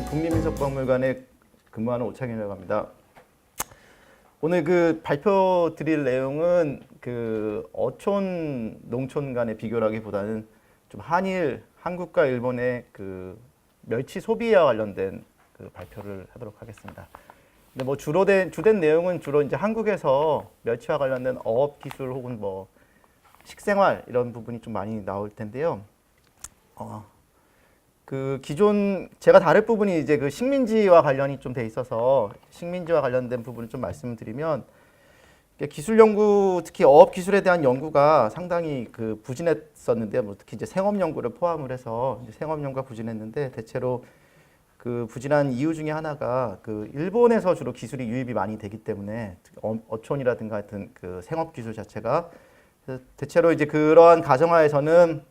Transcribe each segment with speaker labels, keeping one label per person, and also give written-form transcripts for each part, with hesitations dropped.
Speaker 1: 국립민속박물관에 근무하는 오창현이라고 합니다. 오늘 그 발표 드릴 내용은 그 어촌, 농촌 간의 비교라기보다는 좀 한일, 한국과 일본의 그 멸치 소비와 관련된 그 발표를 하도록 하겠습니다. 근데 뭐 주된 내용은 주로 이제 한국에서 멸치와 관련된 어업 기술 혹은 뭐 식생활 이런 부분이 좀 많이 나올 텐데요. 그 기존 제가 다룰 부분이 이제 그 식민지와 관련이 좀 돼 있어서 식민지와 관련된 부분을 좀 말씀드리면 기술 연구, 특히 어업 기술에 대한 연구가 상당히 그 부진했었는데, 뭐 특히 이제 생업 연구를 포함을 해서 이제 생업 연구가 부진했는데, 대체로 그 부진한 이유 중에 하나가 그 일본에서 주로 기술이 유입이 많이 되기 때문에 어촌이라든가 하여튼 그 생업 기술 자체가 대체로 이제 그러한 가정하에서는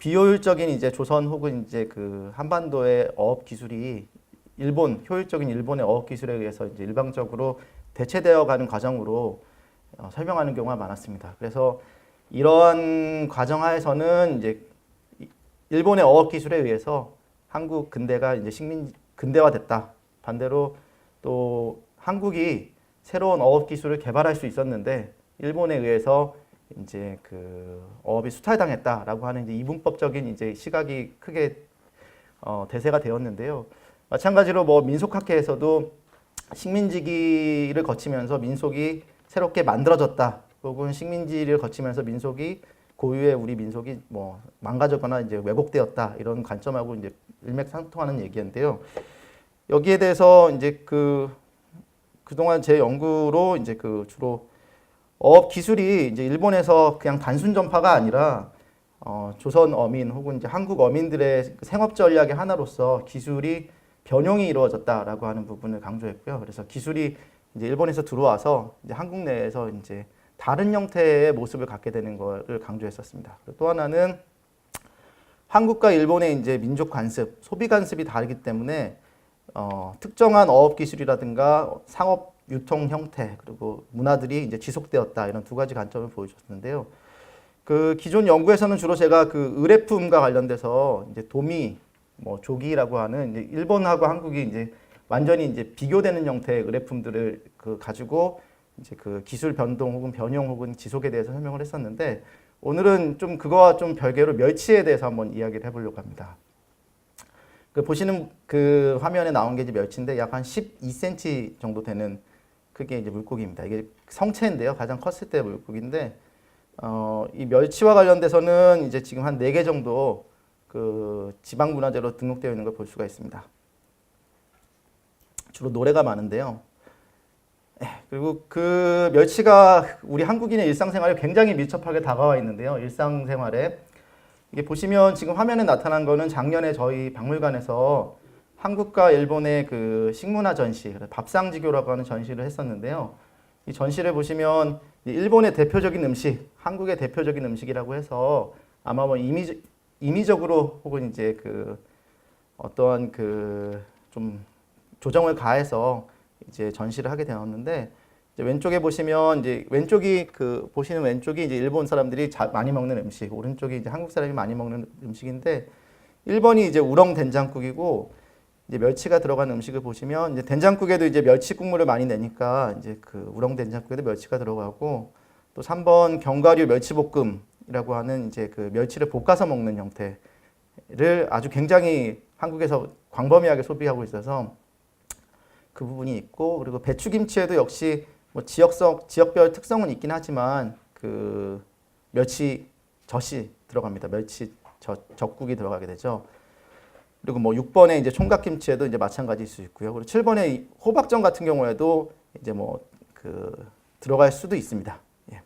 Speaker 1: 비효율적인 이제 조선 혹은 이제 그 한반도의 어업 기술이 효율적인 일본의 어업 기술에 의해서 이제 일방적으로 대체되어 가는 과정으로 설명하는 경우가 많았습니다. 그래서 이러한 과정하에서는 이제 일본의 어업 기술에 의해서 한국 근대가 이제 근대화됐다. 반대로 또 한국이 새로운 어업 기술을 개발할 수 있었는데 일본에 의해서 이제 그 어업이 수탈당했다라고 하는 이제 이분법적인 이제 시각이 크게 대세가 되었는데요. 마찬가지로 뭐 민속학회에서도 식민지기를 거치면서 민속이 새롭게 만들어졌다, 혹은 식민지를 거치면서 민속이 고유의 우리 민속이 뭐 망가졌거나 이제 왜곡되었다, 이런 관점하고 이제 일맥상통하는 얘기인데요. 여기에 대해서 이제 그동안 제 연구로 이제 그 주로 어업 기술이 이제 일본에서 그냥 단순 전파가 아니라 조선 어민 혹은 이제 한국 어민들의 생업 전략의 하나로서 기술이 변용이 이루어졌다라고 하는 부분을 강조했고요. 그래서 기술이 이제 일본에서 들어와서 이제 한국 내에서 이제 다른 형태의 모습을 갖게 되는 것을 강조했었습니다. 또 하나는 한국과 일본의 이제 민족 관습, 소비 관습이 다르기 때문에 특정한 어업 기술이라든가 상업 유통 형태 그리고 문화들이 이제 지속되었다, 이런 두 가지 관점을 보여줬는데요. 그 기존 연구에서는 주로 제가 그 의뢰품과 관련돼서 이제 도미, 뭐 조기라고 하는 이제 일본하고 한국이 이제 완전히 이제 비교되는 형태의 의뢰품들을 가지고 이제 그 기술 변동 혹은 변형 혹은 지속에 대해서 설명을 했었는데, 오늘은 좀 그거와 좀 별개로 멸치에 대해서 한번 이야기를 해보려고 합니다. 그 보시는 그 화면에 나온 게 이제 멸치인데 약 한 12cm 정도 되는 그게 이제 물고기입니다. 이게 성체인데요. 가장 컸을 때 물고기인데, 이 멸치와 관련돼서는 이제 지금 한 4개 정도 그 지방문화재로 등록되어 있는 걸 볼 수가 있습니다. 주로 노래가 많은데요. 그리고 그 멸치가 우리 한국인의 일상생활에 굉장히 밀접하게 다가와 있는데요. 일상생활에. 이게 보시면 지금 화면에 나타난 거는 작년에 저희 박물관에서 한국과 일본의 그 식문화 전시, 밥상지교라고 하는 전시를 했었는데요. 이 전시를 보시면 일본의 대표적인 음식, 한국의 대표적인 음식이라고 해서 아마 뭐 임의적으로 혹은 이제 그 어떠한 그 좀 조정을 가해서 이제 전시를 하게 되었는데, 이제 왼쪽에 보시면 이제 보시는 왼쪽이 이제 일본 사람들이 많이 먹는 음식, 오른쪽이 이제 한국 사람이 많이 먹는 음식인데, 1번이 이제 우렁 된장국이고, 이제 멸치가 들어간 음식을 보시면 이제 된장국에도 이제 멸치 국물을 많이 내니까 이제 그 우렁 된장국에도 멸치가 들어가고, 또 3번 견과류 멸치볶음이라고 하는 이제 그 멸치를 볶아서 먹는 형태를 아주 굉장히 한국에서 광범위하게 소비하고 있어서 그 부분이 있고, 그리고 배추김치에도 역시 뭐 지역별 특성은 있긴 하지만 그 멸치젓이 들어갑니다. 멸치젓국이 들어가게 되죠. 그리고 뭐 6번에 이제 총각김치에도 이제 마찬가지일 수 있고요. 그리고 7번에 호박전 같은 경우에도 이제 뭐 들어갈 수도 있습니다. 예.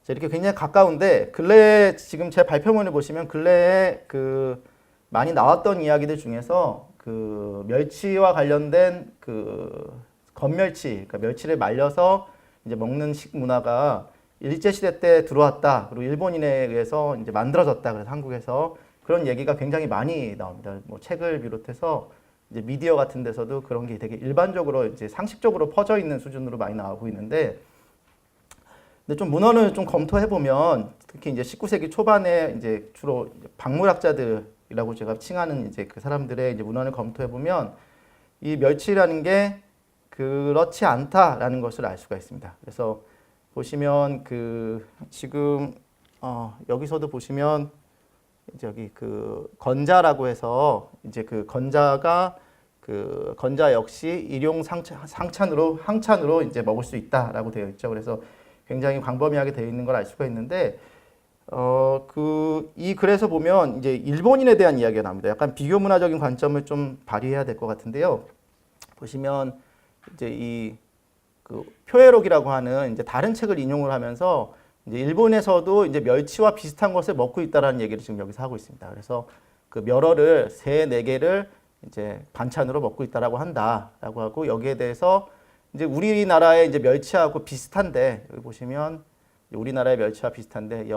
Speaker 1: 자, 이렇게 굉장히 가까운데, 근래에 지금 제 발표문을 보시면 근래에 그 많이 나왔던 이야기들 중에서 그 멸치와 관련된 그 건멸치, 그러니까 멸치를 말려서 이제 먹는 식문화가 일제시대 때 들어왔다, 그리고 일본인에 의해서 이제 만들어졌다, 그래서 한국에서 그런 얘기가 굉장히 많이 나옵니다. 뭐 책을 비롯해서 이제 미디어 같은 데서도 그런 게 되게 일반적으로 이제 상식적으로 퍼져 있는 수준으로 많이 나오고 있는데, 근데 좀 문헌을 좀 검토해 보면 특히 이제 19세기 초반에 이제 주로 박물학자들이 멸치족이라고 제가 칭하는 이제 그 사람들의 이제 문헌을 검토해 보면 이 멸치라는 게 그렇지 않다라는 것을 알 수가 있습니다. 그래서 보시면 그 지금 여기서도 보시면 이제 여기 그 건자라고 해서 이제 그 건자가 그 건자 역시 일용 항찬으로 이제 먹을 수 있다라고 되어 있죠. 그래서 굉장히 광범위하게 되어 있는 걸 알 수가 있는데 이 글에서 보면 이제 일본인에 대한 이야기가 나옵니다. 약간 비교 문화적인 관점을 좀 발휘해야 될 것 같은데요. 보시면 이제 이 그 표해록이라고 하는 이제 다른 책을 인용을 하면서 이제 일본에서도 이제 멸치와 비슷한 것을 먹고 있다라는 얘기를 지금 여기서 하고 있습니다. 그래서 그 멸어를 3-4개를 이제 반찬으로 먹고 있다라고 한다라고 하고 여기에 대해서 이제 우리나라의 이제 멸치하고 비슷한데 여기 보시면 우리나라의 멸치와 비슷한데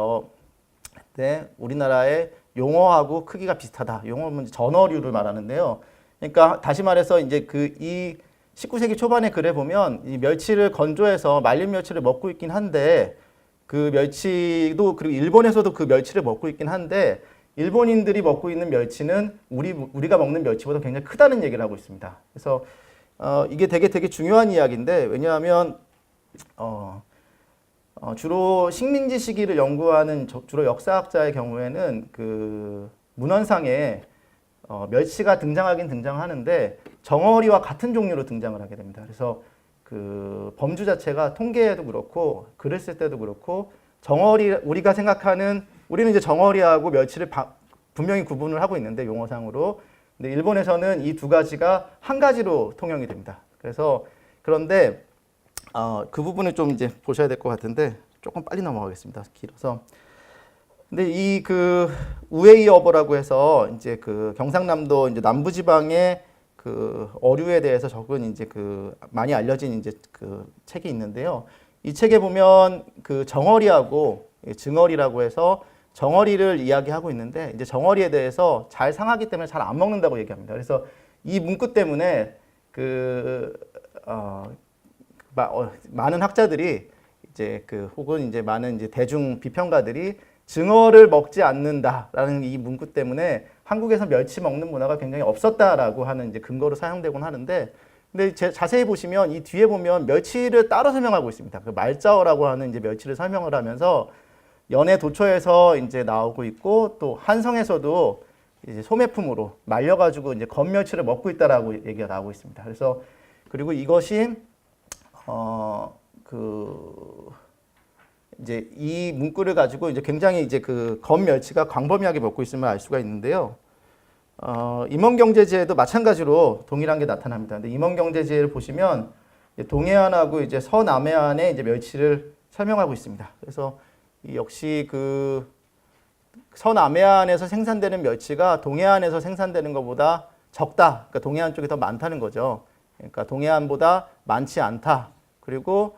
Speaker 1: 네, 우리나라의 용어하고 크기가 비슷하다. 용어는 전어류를 말하는데요. 그러니까 다시 말해서 이제 이 19세기 초반의 글에 보면 이 멸치를 건조해서 말린 멸치를 먹고 있긴 한데 그 멸치도 그리고 일본에서도 그 멸치를 먹고 있긴 한데 일본인들이 먹고 있는 멸치는 우리가 먹는 멸치보다 굉장히 크다는 얘기를 하고 있습니다. 그래서 이게 되게 중요한 이야기인데 왜냐하면 주로 식민지 시기를 연구하는 주로 역사학자의 경우에는 그 문헌상에 멸치가 등장하긴 등장하는데 정어리와 같은 종류로 등장을 하게 됩니다. 그래서 그 범주 자체가 통계에도 그렇고 글을 쓸 때도 그렇고 정어리 우리는 이제 정어리하고 멸치를 분명히 구분을 하고 있는데 용어상으로 근데 일본에서는 이 두 가지가 한 가지로 통용이 됩니다. 그런데 그 부분을 좀 이제 보셔야 될 것 같은데 조금 빨리 넘어가겠습니다. 길어서. 근데 이 그 우에이어버라고 해서 이제 그 경상남도 이제 남부지방의 그 어류에 대해서 적은 이제 그 많이 알려진 이제 그 책이 있는데요. 이 책에 보면 그 정어리하고 증어리라고 해서 정어리를 이야기하고 있는데 이제 정어리에 대해서 잘 상하기 때문에 잘 안 먹는다고 얘기합니다. 그래서 이 문구 때문에 많은 학자들이 이제 혹은 이제 많은 이제 대중 비평가들이 증어를 먹지 않는다라는 이 문구 때문에 한국에서 멸치 먹는 문화가 굉장히 없었다라고 하는 이제 근거로 사용되곤 하는데 근데 자세히 보시면 이 뒤에 보면 멸치를 따로 설명하고 있습니다. 그 말자어라고 하는 이제 멸치를 설명을 하면서 연해 도처에서 이제 나오고 있고 또 한성에서도 이제 소매품으로 말려가지고 이제 건멸치를 먹고 있다라고 얘기가 나오고 있습니다. 그래서 그리고 이것이 이제 이 문구를 가지고 이제 굉장히 이제 그 건멸치가 광범위하게 먹고 있음을 알 수가 있는데요. 임원경제지에도 마찬가지로 동일한 게 나타납니다. 근데 임원경제지를 보시면 동해안하고 이제 서남해안의 이제 멸치를 설명하고 있습니다. 그래서 역시 그 서남해안에서 생산되는 멸치가 동해안에서 생산되는 것보다 적다. 그러니까 동해안 쪽이 더 많다는 거죠. 그러니까 동해안보다 많지 않다. 그리고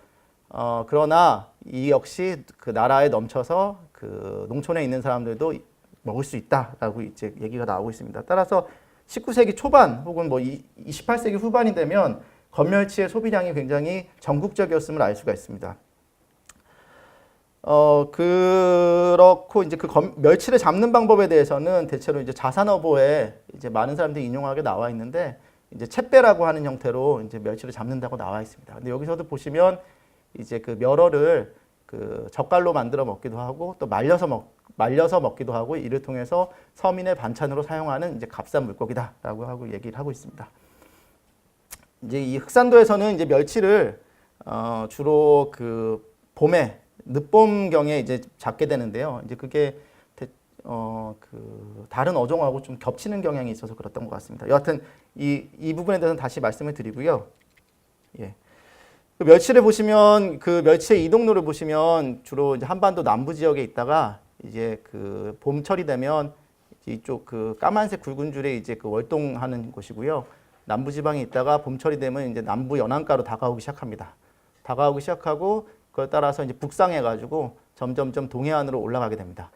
Speaker 1: 그러나 이 역시 그 나라에 넘쳐서 그 농촌에 있는 사람들도 먹을 수 있다라고 이제 얘기가 나오고 있습니다. 따라서 19세기 초반 혹은 뭐 28세기 후반이 되면 건멸치의 소비량이 굉장히 전국적이었음을 알 수가 있습니다. 그렇고 이제 멸치를 잡는 방법에 대해서는 대체로 이제 자산어보에 이제 많은 사람들이 인용하게 나와 있는데 이제 챗배라고 하는 형태로 이제 멸치를 잡는다고 나와 있습니다. 근데 여기서도 보시면 이제 그 멸어를 그 젓갈로 만들어 먹기도 하고 또 말려서 먹기도 하고 이를 통해서 서민의 반찬으로 사용하는 이제 값싼 물고기다라고 하고 얘기를 하고 있습니다. 이제 이 흑산도에서는 이제 멸치를 주로 그 봄에 늦봄경에 이제 잡게 되는데요. 이제 그게 그 다른 어종하고 좀 겹치는 경향이 있어서 그랬던 것 같습니다. 여하튼 이 부분에 대해서는 다시 말씀을 드리고요. 예. 그 멸치를 보시면 그 멸치의 이동로를 보시면 주로 이제 한반도 남부 지역에 있다가 이제 그 봄철이 되면 이쪽 그 까만색 굵은 줄에 이제 그 월동하는 곳이고요. 남부 지방에 있다가 봄철이 되면 이제 남부 연안가로 다가오기 시작합니다. 다가오기 시작하고 그걸 따라서 이제 북상해 가지고 점점점 동해안으로 올라가게 됩니다.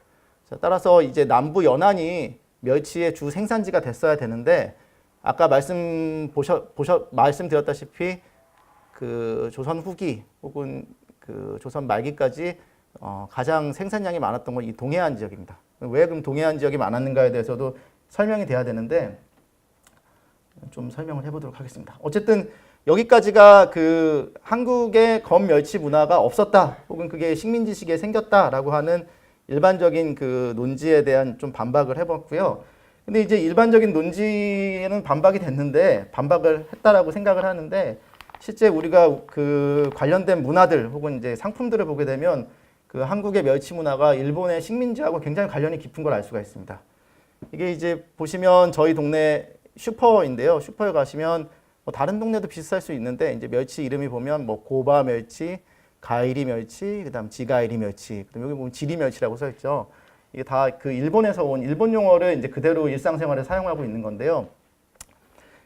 Speaker 1: 따라서 이제 남부 연안이 멸치의 주 생산지가 됐어야 되는데 아까 말씀드렸다시피 그 조선 후기 혹은 그 조선 말기까지 가장 생산량이 많았던 건 이 동해안 지역입니다. 왜 그럼 동해안 지역이 많았는가에 대해서도 설명이 돼야 되는데 좀 설명을 해보도록 하겠습니다. 어쨌든 여기까지가 그 한국의 검멸치 문화가 없었다, 혹은 그게 식민지 시기에 생겼다라고 하는 일반적인 그 논지에 대한 좀 반박을 해봤고요. 근데 이제 일반적인 논지에는 반박이 됐는데, 반박을 했다라고 생각을 하는데, 실제 우리가 그 관련된 문화들 혹은 이제 상품들을 보게 되면 그 한국의 멸치 문화가 일본의 식민지하고 굉장히 관련이 깊은 걸 알 수가 있습니다. 이게 이제 보시면 저희 동네 슈퍼인데요. 슈퍼에 가시면 뭐 다른 동네도 비슷할 수 있는데, 이제 멸치 이름이 보면 뭐 고바 멸치, 가이리 멸치, 그다음 지가이리 멸치, 그다음 여기 보면 지리 멸치라고 써 있죠. 이게 다 그 일본에서 온 일본 용어를 이제 그대로 일상생활에 사용하고 있는 건데요.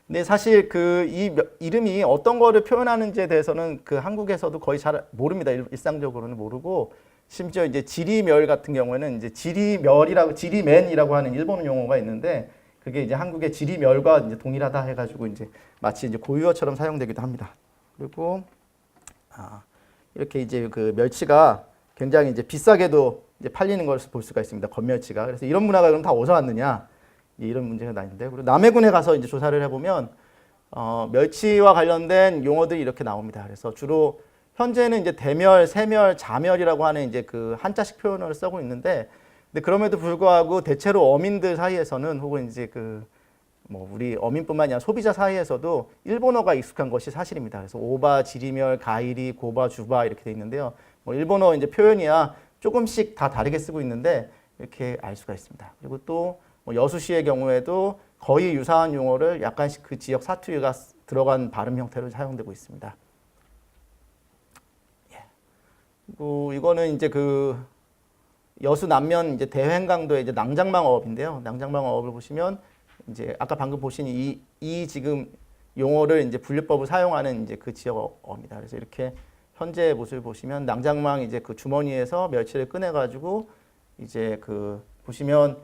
Speaker 1: 근데 사실 그 이 이름이 어떤 거를 표현하는지에 대해서는 그 한국에서도 거의 잘 모릅니다. 일상적으로는 모르고, 심지어 이제 지리멸 같은 경우에는 이제 지리멸이라고, 지리맨이라고 하는 일본 용어가 있는데, 그게 이제 한국의 지리멸과 이제 동일하다 해가지고 이제 마치 이제 고유어처럼 사용되기도 합니다. 그리고 이렇게 이제 그 멸치가 굉장히 이제 비싸게도 이제 팔리는 것을 볼 수가 있습니다. 건멸치가. 그래서 이런 문화가 그럼 다 어디서 왔느냐? 이런 문제가 나는데, 그리고 남해군에 가서 이제 조사를 해보면 멸치와 관련된 용어들이 이렇게 나옵니다. 그래서 주로 현재는 이제 대멸, 세멸, 자멸이라고 하는 이제 그 한자식 표현을 쓰고 있는데, 근데 그럼에도 불구하고 대체로 어민들 사이에서는, 혹은 이제 그 뭐 우리 어민뿐만이 아니라 소비자 사이에서도 일본어가 익숙한 것이 사실입니다. 그래서 오바, 지리멸, 가이리, 고바, 주바 이렇게 돼 있는데요. 뭐 일본어 이제 표현이야 조금씩 다 다르게 쓰고 있는데 이렇게 알 수가 있습니다. 그리고 또 뭐 여수시의 경우에도 거의 유사한 용어를 약간씩 그 지역 사투리가 들어간 발음 형태로 사용되고 있습니다. 그리고 이거는 이제 그 여수 남면 이제 대횡강도의 이제 낭장망 어업인데요. 낭장망 어업을 보시면 이제 아까 방금 보신 이 지금 용어를 이제 분류법을 사용하는 이제 그 지역 어입니다. 그래서 이렇게 현재 모습을 보시면 낭장망 이제 그 주머니에서 멸치를 꺼내 가지고 이제 그 보시면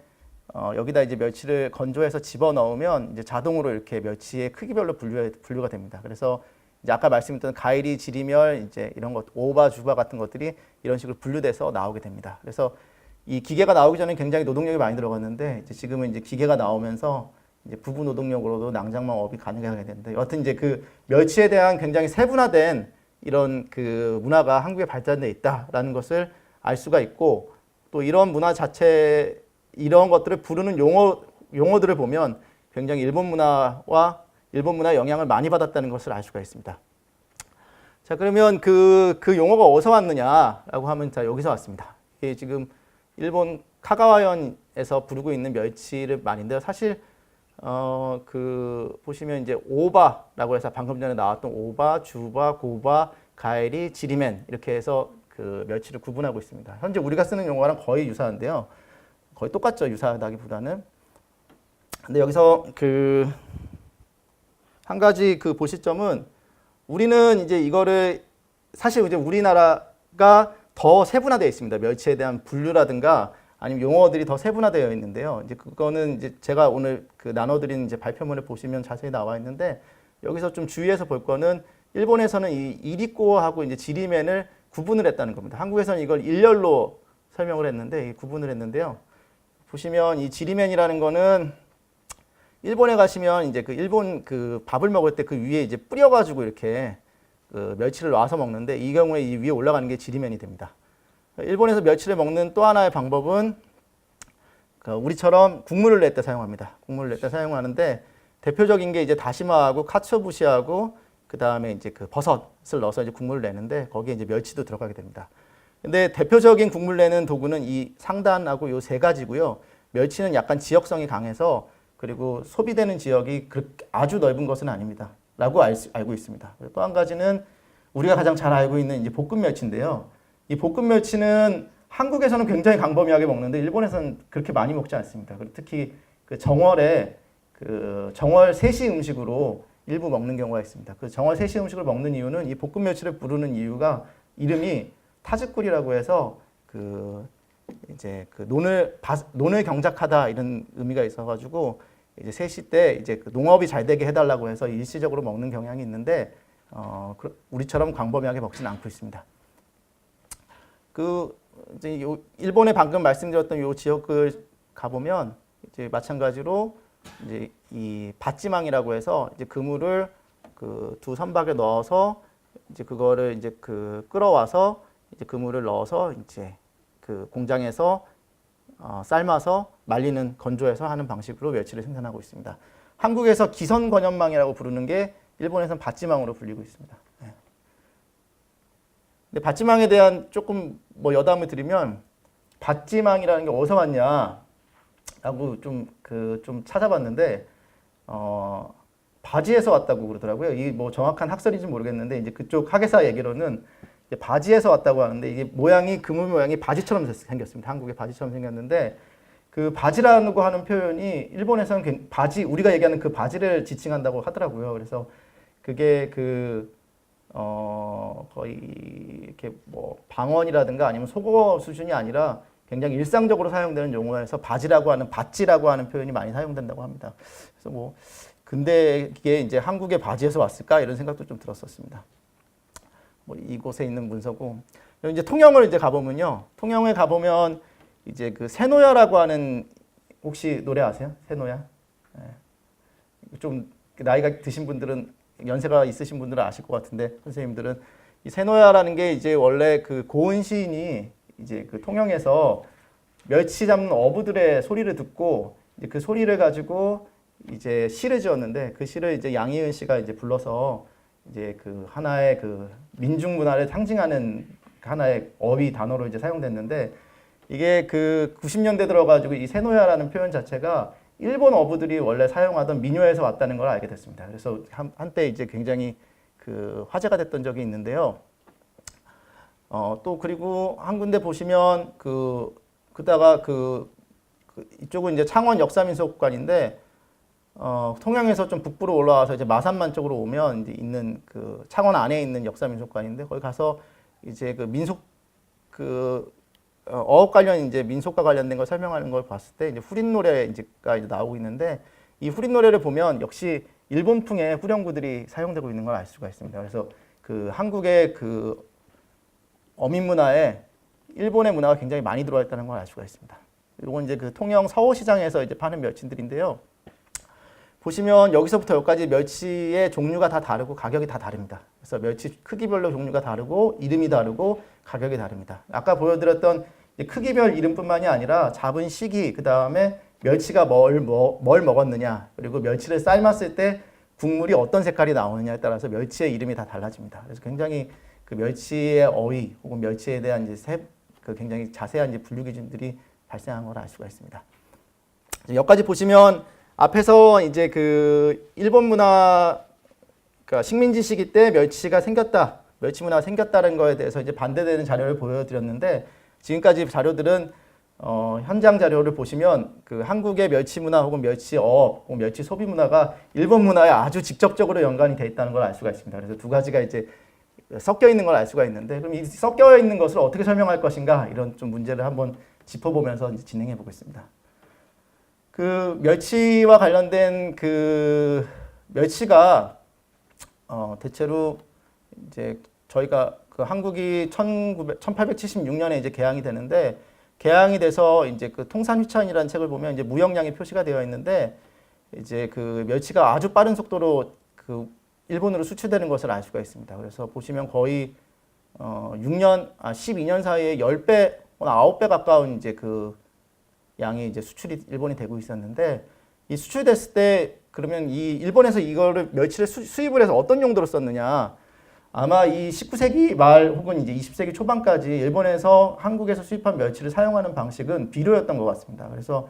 Speaker 1: 여기다 이제 멸치를 건조해서 집어 넣으면 이제 자동으로 이렇게 멸치의 크기별로 분류가 됩니다. 그래서 이제 아까 말씀드렸던 가이리, 지리멸, 이제 이런 것, 오바, 주바 같은 것들이 이런 식으로 분류돼서 나오게 됩니다. 그래서 이 기계가 나오기 전에 굉장히 노동력이 많이 들어갔는데, 이제 지금은 이제 기계가 나오면서 이제 부부 노동력으로도 낭장망 업이 가능하게 되는데, 여하튼 이제 그 멸치에 대한 굉장히 세분화된 이런 그 문화가 한국에 발전돼 있다라는 것을 알 수가 있고, 또 이런 문화 자체, 이런 것들을 부르는 용어들을 보면 굉장히 일본 문화와 일본 문화의 영향을 많이 받았다는 것을 알 수가 있습니다. 자, 그러면 그 용어가 어디서 왔느냐라고 하면, 자, 여기서 왔습니다. 이게 지금 일본 카가와현에서 부르고 있는 멸치를 말인데요. 사실 그 보시면 이제 오바라고 해서 방금 전에 나왔던 오바, 주바, 고바, 가이리, 지리맨 이렇게 해서 그 멸치를 구분하고 있습니다. 현재 우리가 쓰는 용어랑 거의 유사한데요. 거의 똑같죠. 유사하다기보다는. 근데 여기서 그 한 가지 그 보실 점은, 우리는 이제 이거를 사실 이제 우리나라가 더 세분화되어 있습니다. 멸치에 대한 분류라든가 아니면 용어들이 더 세분화되어 있는데요. 이제 그거는 이제 제가 오늘 그 나눠드린 이제 발표문을 보시면 자세히 나와 있는데, 여기서 좀 주의해서 볼 거는 일본에서는 이 이리꼬하고 이제 지리맨을 구분을 했다는 겁니다. 한국에서는 이걸 일렬로 설명을 했는데 구분을 했는데요. 보시면 이 지리맨이라는 거는 일본에 가시면 이제 그 일본 그 밥을 먹을 때 그 위에 이제 뿌려가지고 이렇게 그 멸치를 놔서 먹는데, 이 경우에 이 위에 올라가는 게 지리맨이 됩니다. 일본에서 멸치를 먹는 또 하나의 방법은 우리처럼 국물을 낼 때 사용합니다. 국물을 낼 때 사용하는데, 대표적인 게 이제 다시마하고 카츠오부시하고 그 다음에 이제 그 버섯을 넣어서 이제 국물을 내는데, 거기에 이제 멸치도 들어가게 됩니다. 근데 대표적인 국물 내는 도구는 이 상단하고 요 세 가지고요. 멸치는 약간 지역성이 강해서, 그리고 소비되는 지역이 아주 넓은 것은 아닙니다. 라고 알고 있습니다. 또 한 가지는 우리가 가장 잘 알고 있는 이제 볶음 멸치인데요. 이 볶음 멸치는 한국에서는 굉장히 광범위하게 먹는데 일본에서는 그렇게 많이 먹지 않습니다. 특히 그 정월에 그 정월 세시 음식으로 일부 먹는 경우가 있습니다. 그 정월 세시 음식을 먹는 이유는, 이 볶음 멸치를 부르는 이유가 이름이 타즈꿀이라고 해서 그 이제 그 논을 경작하다 이런 의미가 있어가지고, 이제 세시 때 이제 그 농업이 잘 되게 해달라고 해서 일시적으로 먹는 경향이 있는데, 우리처럼 광범위하게 먹지는 않고 있습니다. 그 이제 일본에 방금 말씀드렸던 요 지역을 가보면 이제 마찬가지로 이제 이 밭지망이라고 해서 이제 그물을 그 두 선박에 넣어서 이제 그거를 이제 그 끌어와서 이제 그물을 넣어서 이제 그 공장에서 삶아서 말리는 건조해서 하는 방식으로 멸치를 생산하고 있습니다. 한국에서 기선건염망이라고 부르는 게 일본에서는 밭지망으로 불리고 있습니다. 네. 근데 밭지망에 대한 조금 뭐 여담을 드리면 밭지망이라는 게 어디서 왔냐라고 좀 찾아봤는데 바지에서 왔다고 그러더라고요. 이 뭐 정확한 학설인지 모르겠는데 이제 그쪽 학예사 얘기로는 이제 바지에서 왔다고 하는데 이게 모양이 그물 모양이 바지처럼 생겼습니다. 한국의 바지처럼 생겼는데 그 바지라고 하는 표현이 일본에서는 바지 우리가 얘기하는 그 바지를 지칭한다고 하더라고요. 그래서 그게 거의 이렇게 뭐 방언이라든가 아니면 속어 수준이 아니라 굉장히 일상적으로 사용되는 용어에서 바지라고 하는 밭지라고 하는 표현이 많이 사용된다고 합니다. 그래서 뭐 근데 이게 이제 한국의 바지에서 왔을까 이런 생각도 좀 들었었습니다. 뭐 이곳에 있는 문서고 이제 통영을 이제 가보면요. 통영에 가보면 이제 그 세노야라고 하는 혹시 노래 아세요? 세노야? 네. 좀 나이가 드신 분들은 연세가 있으신 분들은 아실 것 같은데 선생님들은 이 세노야라는 게 이제 원래 그 고은 시인이 이제 그 통영에서 멸치 잡는 어부들의 소리를 듣고 이제 그 소리를 가지고 이제 시를 지었는데 그 시를 이제 양희은 씨가 이제 불러서 이제 그 하나의 그 민중 문화를 상징하는 하나의 어휘 단어로 이제 사용됐는데 이게 그 90년대 들어가지고 이 세노야라는 표현 자체가 일본 어부들이 원래 사용하던 민요에서 왔다는 걸 알게 됐습니다. 그래서 한때 이제 굉장히 그 화제가 됐던 적이 있는데요. 또 그리고 한 군데 보시면 그다가 이쪽은 이제 창원 역사민속관인데 통영에서 좀 북부로 올라와서 이제 마산만 쪽으로 오면 이제 있는 그 창원 안에 있는 역사민속관인데 거기 가서 이제 그 어업 관련 이제 민속과 관련된 걸 설명하는 걸 봤을 때 이제 후린 노래가 이제 나오고 있는데 이 후린 노래를 보면 역시 일본풍의 후렴구들이 사용되고 있는 걸 알 수가 있습니다. 그래서 그 한국의 그 어민 문화에 일본의 문화가 굉장히 많이 들어와 있다는 걸 알 수가 있습니다. 이건 이제 그 통영 서호시장에서 이제 파는 멸치들인데요. 보시면 여기서부터 여기까지 멸치의 종류가 다 다르고 가격이 다 다릅니다. 그래서 멸치 크기별로 종류가 다르고 이름이 다르고 가격이 다릅니다. 아까 보여드렸던 크기별 이름뿐만이 아니라 잡은 시기, 그 다음에 멸치가 뭘 먹었느냐, 그리고 멸치를 삶았을 때 국물이 어떤 색깔이 나오느냐에 따라서 멸치의 이름이 다 달라집니다. 그래서 굉장히 그 멸치의 어휘 혹은 멸치에 대한 이제 굉장히 자세한 이제 분류 기준들이 발생한 걸 알 수가 있습니다. 여기까지 보시면 앞에서 이제 그 일본 문화, 그러니까 식민지 시기 때 멸치가 생겼다, 멸치 문화가 생겼다는 거에 대해서 이제 반대되는 자료를 보여드렸는데 지금까지 자료들은 현장 자료를 보시면 그 한국의 멸치 문화 혹은 멸치업 혹은 멸치 소비 문화가 일본 문화에 아주 직접적으로 연관이 돼 있다는 걸 알 수가 있습니다. 그래서 두 가지가 이제 섞여 있는 걸 알 수가 있는데 그럼 이 섞여 있는 것을 어떻게 설명할 것인가 이런 좀 문제를 한번 짚어보면서 이제 진행해 보겠습니다. 그 멸치와 관련된 그 멸치가 대체로 이제 저희가 그 한국이 1876년에 이제 개항이 되는데 개항이 돼서 이제 그 통산휘천이라는 책을 보면 이제 무역량이 표시가 되어 있는데 이제 그 멸치가 아주 빠른 속도로 그 일본으로 수출되는 것을 알 수가 있습니다. 그래서 보시면 거의 12년 사이에 10배, 9배 가까운 이제 그 양이 이제 수출이 일본이 되고 있었는데 이 수출됐을 때 그러면 이 일본에서 이거를 멸치를 수입을 해서 어떤 용도로 썼느냐? 아마 이 19세기 말 혹은 이제 20세기 초반까지 일본에서 한국에서 수입한 멸치를 사용하는 방식은 비료였던 것 같습니다. 그래서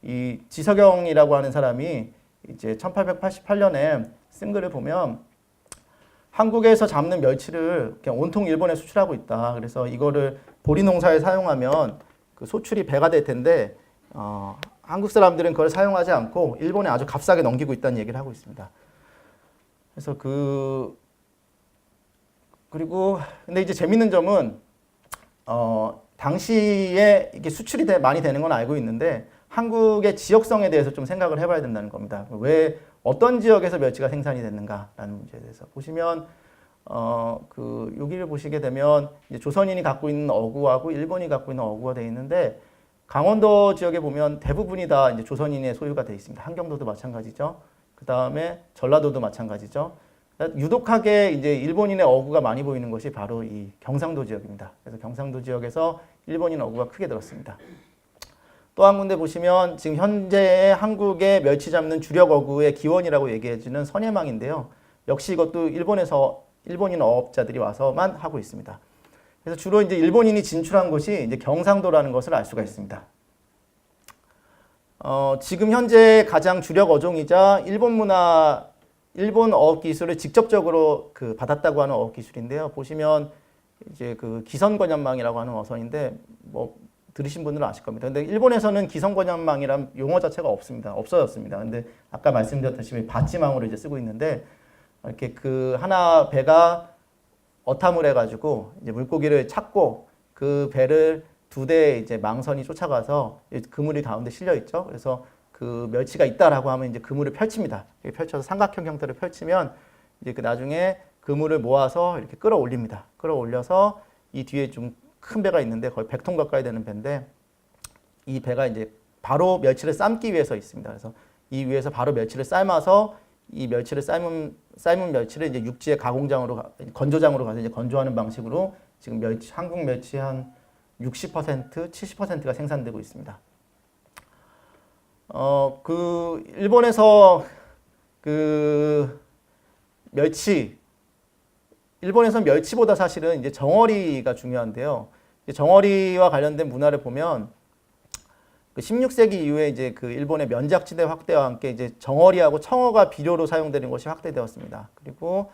Speaker 1: 이 지석영이라고 하는 사람이 이제 1888년에 쓴 글을 보면 한국에서 잡는 멸치를 그냥 온통 일본에 수출하고 있다. 그래서 이거를 보리 농사에 사용하면 그 소출이 배가 될 텐데 한국 사람들은 그걸 사용하지 않고 일본에 아주 값싸게 넘기고 있다는 얘기를 하고 있습니다. 그래서 그리고 근데 이제 재밌는 점은 당시에 이게 수출이 많이 되는 건 알고 있는데 한국의 지역성에 대해서 좀 생각을 해봐야 된다는 겁니다. 왜 어떤 지역에서 멸치가 생산이 됐는가라는 문제에 대해서 보시면 여기를 보시게 되면 이제 조선인이 갖고 있는 어구하고 일본이 갖고 있는 어구가 되어 있는데 강원도 지역에 보면 대부분이 다 이제 조선인의 소유가 되어 있습니다. 한경도도 마찬가지죠. 그 다음에 전라도도 마찬가지죠. 유독하게 이제 일본인의 어구가 많이 보이는 것이 바로 이 경상도 지역입니다. 그래서 경상도 지역에서 일본인 어구가 크게 들었습니다. 또 한 군데 보시면 지금 현재 한국의 멸치 잡는 주력 어구의 기원이라고 얘기해주는 선예망인데요. 역시 이것도 일본에서 일본인 어업자들이 와서만 하고 있습니다. 그래서 주로 이제 일본인이 진출한 곳이 이제 경상도라는 것을 알 수가 있습니다. 지금 현재 가장 주력 어종이자 일본 문화, 일본 어업 기술을 직접적으로 받았다고 하는 어업 기술인데요. 보시면 이제 기선권연망이라고 하는 어선인데 뭐 들으신 분들은 아실 겁니다. 근데 일본에서는 기선권연망이란 용어 자체가 없습니다. 없어졌습니다. 근데 아까 말씀드렸다시피 바치망으로 이제 쓰고 있는데 이렇게 하나 배가 어탐을 해가지고 이제 물고기를 찾고 그 배를 두 대의 이제 망선이 쫓아가서 그물이 가운데 실려 있죠. 그래서 그 멸치가 있다라고 하면 이제 그물을 펼칩니다. 펼쳐서 삼각형 형태를 펼치면 이제 나중에 그물을 모아서 이렇게 끌어올립니다. 끌어올려서 이 뒤에 좀 큰 배가 있는데 거의 100톤 가까이 되는 배인데 이 배가 이제 바로 멸치를 삶기 위해서 있습니다. 그래서 이 위에서 바로 멸치를 삶아서 이 멸치를 삶은 멸치를 이제 육지의 가공장으로 건조장으로 가서 이제 건조하는 방식으로 지금 한국 멸치 한 60%, 70%가 생산되고 있습니다. 일본에서 일본에서 멸치보다 사실은 이제 정어리가 중요한데요. 정어리와 관련된 문화를 보면 16세기 이후에 이제 일본의 면작지대 확대와 함께 이제 정어리하고 청어가 비료로 사용되는 것이 확대되었습니다. 그리고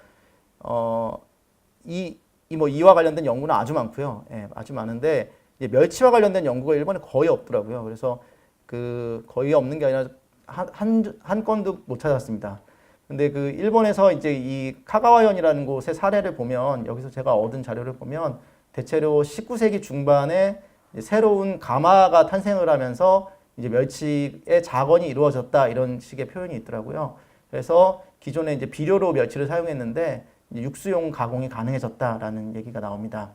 Speaker 1: 이와 관련된 연구는 아주 많고요. 예, 아주 많은데 이제 멸치와 관련된 연구가 일본에 거의 없더라고요. 그래서 거의 없는 게 아니라 한 건도 못 찾았습니다. 근데 일본에서 이제 이 카가와현이라는 곳의 사례를 보면 여기서 제가 얻은 자료를 보면 대체로 19세기 중반에 새로운 가마가 탄생을 하면서 이제 멸치의 작원이 이루어졌다 이런 식의 표현이 있더라고요. 그래서 기존에 이제 비료로 멸치를 사용했는데 이제 육수용 가공이 가능해졌다라는 얘기가 나옵니다.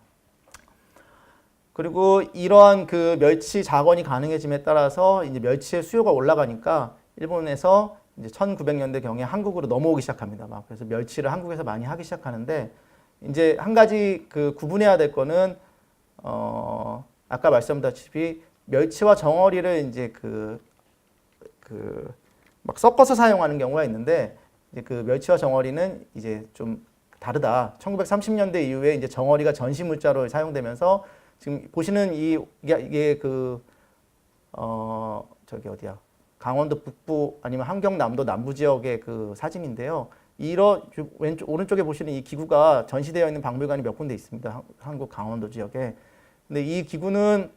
Speaker 1: 그리고 이러한 멸치 작원이 가능해짐에 따라서 이제 멸치의 수요가 올라가니까 일본에서 이제 1900년대 경에 한국으로 넘어오기 시작합니다. 그래서 멸치를 한국에서 많이 하기 시작하는데 이제 한 가지 구분해야 될 거는 아까 말씀드렸다시피 멸치와 정어리를 이제 막 섞어서 사용하는 경우가 있는데 이제 멸치와 정어리는 이제 좀 다르다. 1930년대 이후에 이제 정어리가 전시 물자로 사용되면서 지금 보시는 이게 저기 어디야? 강원도 북부 아니면 함경남도 남부 지역의 사진인데요. 오른쪽에 보시는 이 기구가 전시되어 있는 박물관이 몇 군데 있습니다. 한국 강원도 지역에. 근데 이 기구는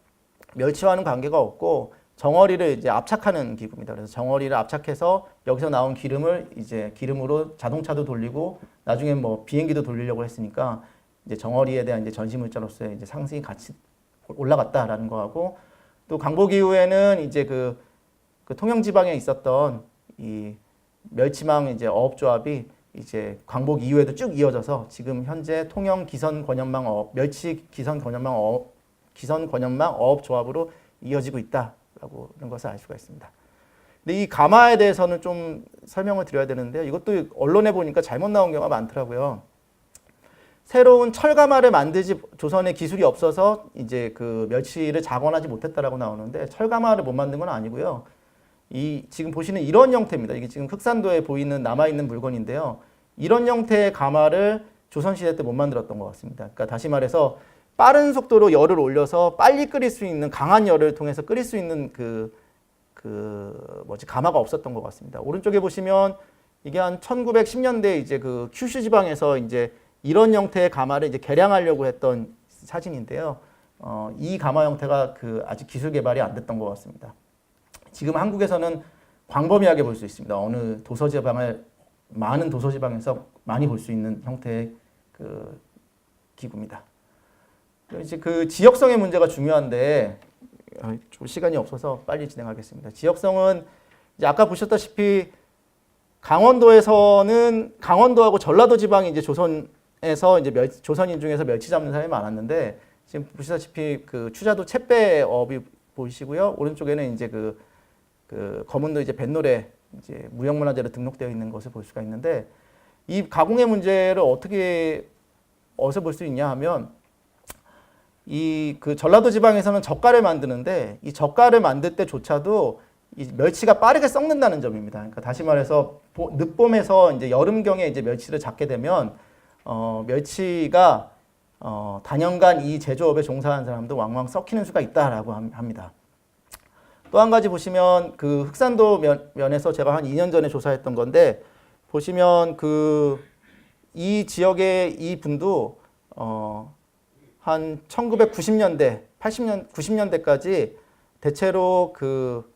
Speaker 1: 멸치와는 관계가 없고 정어리를 이제 압착하는 기구입니다. 그래서 정어리를 압착해서 여기서 나온 기름을 이제 기름으로 자동차도 돌리고 나중에 뭐 비행기도 돌리려고 했으니까 이제 정어리에 대한 이제 전시 물자로서의 이제 상승이 같이 올라갔다라는 거하고 또 광복 이후에는 이제 그 통영 지방에 있었던 이 멸치망 이제 어업조합이 이제 광복 이후에도 쭉 이어져서 지금 현재 통영 기선 권연망 어업 멸치 기선 권연망 어업조합으로 이어지고 있다라고 하는 것을 알 수가 있습니다. 근데 이 가마에 대해서는 좀 설명을 드려야 되는데요. 이것도 언론에 보니까 잘못 나온 경우가 많더라고요. 새로운 철가마를 만들지 조선에 기술이 없어서 이제 멸치를 작원하지 못했다라고 나오는데 철가마를 못 만든 건 아니고요. 지금 보시는 이런 형태입니다. 이게 지금 흑산도에 보이는 남아있는 물건인데요. 이런 형태의 가마를 조선시대 때 못 만들었던 것 같습니다. 그러니까 다시 말해서 빠른 속도로 열을 올려서 빨리 끓일 수 있는 강한 열을 통해서 끓일 수 있는 가마가 없었던 것 같습니다. 오른쪽에 보시면 이게 한 1910년대 이제 큐슈 지방에서 이제 이런 형태의 가마를 이제 개량하려고 했던 사진인데요. 이 가마 형태가 아직 기술 개발이 안 됐던 것 같습니다. 지금 한국에서는 광범위하게 볼 수 있습니다. 어느 많은 도서지방에서 많이 볼 수 있는 형태의 기구입니다. 이제 지역성의 문제가 중요한데 좀 시간이 없어서 빨리 진행하겠습니다. 지역성은 이제 아까 보셨다시피 강원도하고 전라도 지방이 이제 조선에서 이제 조선인 중에서 멸치 잡는 사람이 많았는데 지금 보시다시피 추자도 챗배업이 보이시고요. 오른쪽에는 이제 그 검은도 이제 뱃노래 이제 무형문화재로 등록되어 있는 것을 볼 수가 있는데 이 가공의 문제를 어디서 볼 수 있냐 하면 이 그 전라도 지방에서는 젓갈을 만드는데 이 젓갈을 만들 때조차도 이 멸치가 빠르게 썩는다는 점입니다. 그러니까 다시 말해서 늦봄에서 이제 여름경에 이제 멸치를 잡게 되면 멸치가 단연간 이 제조업에 종사하는 사람도 왕왕 썩히는 수가 있다라고 합니다. 또 한 가지 보시면 그 흑산도 면에서 제가 한 2년 전에 조사했던 건데 보시면 그 이 지역의 이 분도 한 1990년대, 90년대까지 대체로 그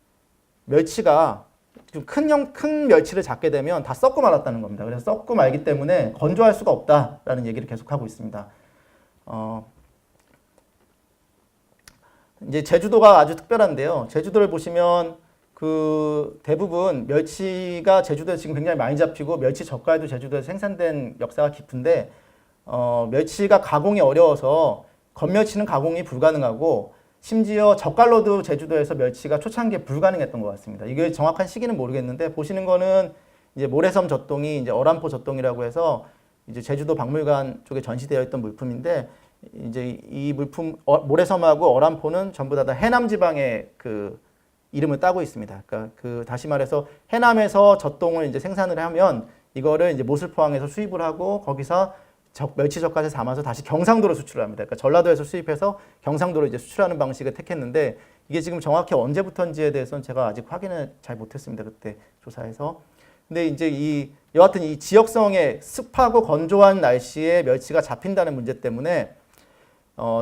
Speaker 1: 멸치가 좀 큰 멸치를 잡게 되면 다 썩고 말았다는 겁니다. 그래서 썩고 말기 때문에 건조할 수가 없다라는 얘기를 계속하고 있습니다. 이제 제주도가 아주 특별한데요. 제주도를 보시면 그 대부분 멸치가 제주도에 지금 굉장히 많이 잡히고 멸치 젓갈도 제주도에서 생산된 역사가 깊은데 멸치가 가공이 어려워서 건멸치는 가공이 불가능하고 심지어 젓갈로도 제주도에서 멸치가 초창기에 불가능했던 것 같습니다. 이게 정확한 시기는 모르겠는데 보시는 거는 이제 모래섬 젖동이 이제 어란포 젖동이라고 해서 이제 제주도 박물관 쪽에 전시되어 있던 물품인데 이제 이 물품 모래섬하고 어란포는 전부 다 해남 지방의 그 이름을 따고 있습니다. 그러니까 그 다시 말해서 해남에서 젖동을 이제 생산을 하면 이거를 이제 모슬포항에서 수입을 하고 거기서 멸치 젓갈을 담아서 다시 경상도로 수출을 합니다. 그러니까 전라도에서 수입해서 경상도로 이제 수출하는 방식을 택했는데 이게 지금 정확히 언제부터인지에 대해서는 제가 아직 확인을 잘 못했습니다. 그때 조사해서. 근데 이제 여하튼 이 지역성의 습하고 건조한 날씨에 멸치가 잡힌다는 문제 때문에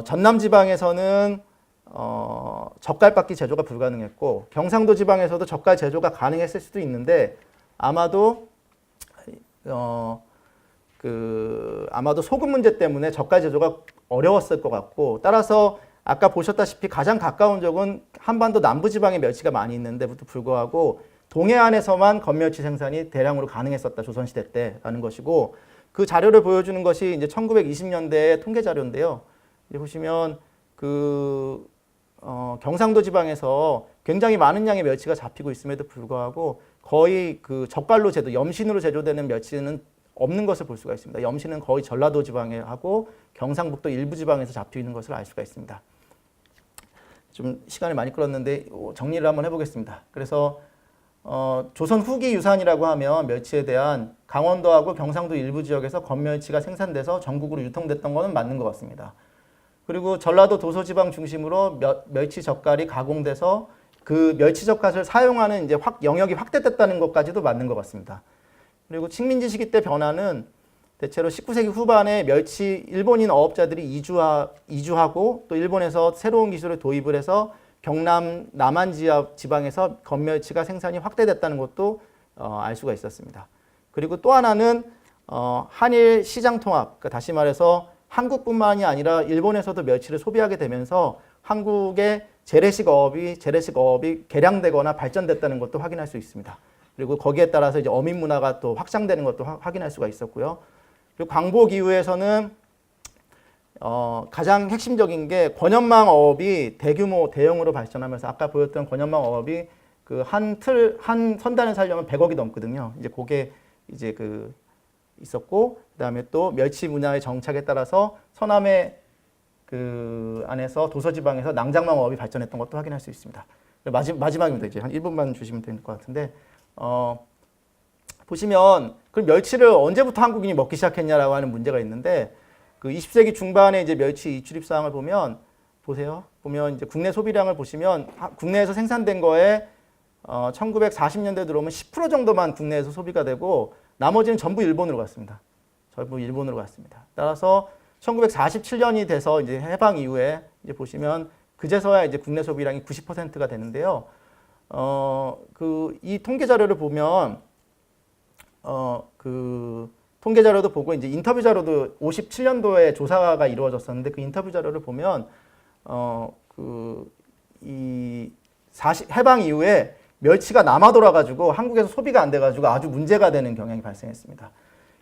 Speaker 1: 전남 지방에서는 젓갈밖에 제조가 불가능했고 경상도 지방에서도 젓갈 제조가 가능했을 수도 있는데 아마도 아마도 소금 문제 때문에 젓갈 제조가 어려웠을 것 같고 따라서 아까 보셨다시피 가장 가까운 적은 한반도 남부지방에 멸치가 많이 있는데부터 불구하고 동해안에서만 건멸치 생산이 대량으로 가능했었다 조선시대 때라는 것이고 그 자료를 보여주는 것이 이제 1920년대의 통계 자료인데요. 이제 보시면 경상도 지방에서 굉장히 많은 양의 멸치가 잡히고 있음에도 불구하고 거의 그 젓갈로 염신으로 제조되는 멸치는 없는 것을 볼 수가 있습니다. 염신은 거의 전라도 지방에 하고 경상북도 일부 지방에서 잡히고 있는 것을 알 수가 있습니다. 좀 시간을 많이 끌었는데 정리를 한번 해보겠습니다. 그래서 조선 후기 유산이라고 하면 멸치에 대한 강원도하고 경상도 일부 지역에서 건멸치가 생산돼서 전국으로 유통됐던 것은 맞는 것 같습니다. 그리고 전라도 도서지방 중심으로 멸치 젓갈이 가공돼서 그 멸치 젓갈을 사용하는 이제 영역이 확대됐다는 것까지도 맞는 것 같습니다. 그리고 식민지 시기 때 변화는 대체로 19세기 후반에 일본인 어업자들이 이주하고 또 일본에서 새로운 기술을 도입을 해서 경남 남한 지방에서 건멸치가 생산이 확대됐다는 것도 알 수가 있었습니다. 그리고 또 하나는 한일 시장 통합, 그러니까 다시 말해서 한국뿐만이 아니라 일본에서도 멸치를 소비하게 되면서 한국의 재래식 어업이 개량되거나 발전됐다는 것도 확인할 수 있습니다. 그리고 거기에 따라서 이제 어민 문화가 또 확장되는 것도 확인할 수가 있었고요. 그리고 광복 이후에서는 가장 핵심적인 게 권연망 어업이 대형으로 발전하면서 아까 보였던 권연망 어업이 그 한 선단을 살려면 100억이 넘거든요. 이제 그게 이제 있었고 그다음에 또 멸치 문화의 정착에 따라서 서남의 그 안에서 도서지방에서 낭장망 어업이 발전했던 것도 확인할 수 있습니다. 마지막입니다. 이제 한 1분만 주시면 될 것 같은데 보시면 그럼 멸치를 언제부터 한국인이 먹기 시작했냐라고 하는 문제가 있는데 그 20세기 중반에 이제 멸치 이출입 사항을 보면 이제 국내 소비량을 보시면 국내에서 생산된 거에 1940년대 들어오면 10% 정도만 국내에서 소비가 되고 나머지는 전부 일본으로 갔습니다. 따라서 1947년이 돼서 이제 해방 이후에 이제 보시면 그제서야 이제 국내 소비량이 90%가 되는데요. 이 통계 자료를 보면 통계 자료도 보고 이제 인터뷰 자료도 57년도에 조사가 이루어졌었는데 그 인터뷰 자료를 보면 해방 이후에 멸치가 남아 돌아가지고 한국에서 소비가 안 돼가지고 아주 문제가 되는 경향이 발생했습니다.